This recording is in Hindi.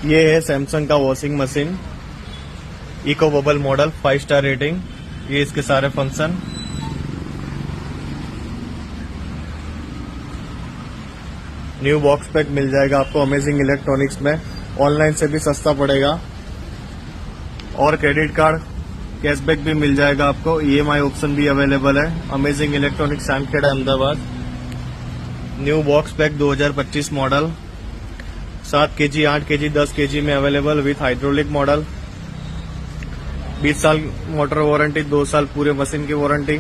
ये है सैमसंग का washing machine, eco bubble model, 5 star rating. ये इसके सारे फंक्शन। न्यू बॉक्स पैक मिल जाएगा आपको अमेजिंग इलेक्ट्रॉनिक्स में, ऑनलाइन से भी सस्ता पड़ेगा। और क्रेडिट कार्ड कैशबैक भी मिल जाएगा आपको, EMI ऑप्शन भी अवेलेबल है। Amazing electronics, Samkheda, Ahmedabad. New box pack 2025 model, 7 kg, 8 kg, 10 kg में अवेलेबल विथ हाइड्रोलिक मॉडल। 20 साल मोटर वारंटी, 2 साल पूरे मशीन की वारंटी।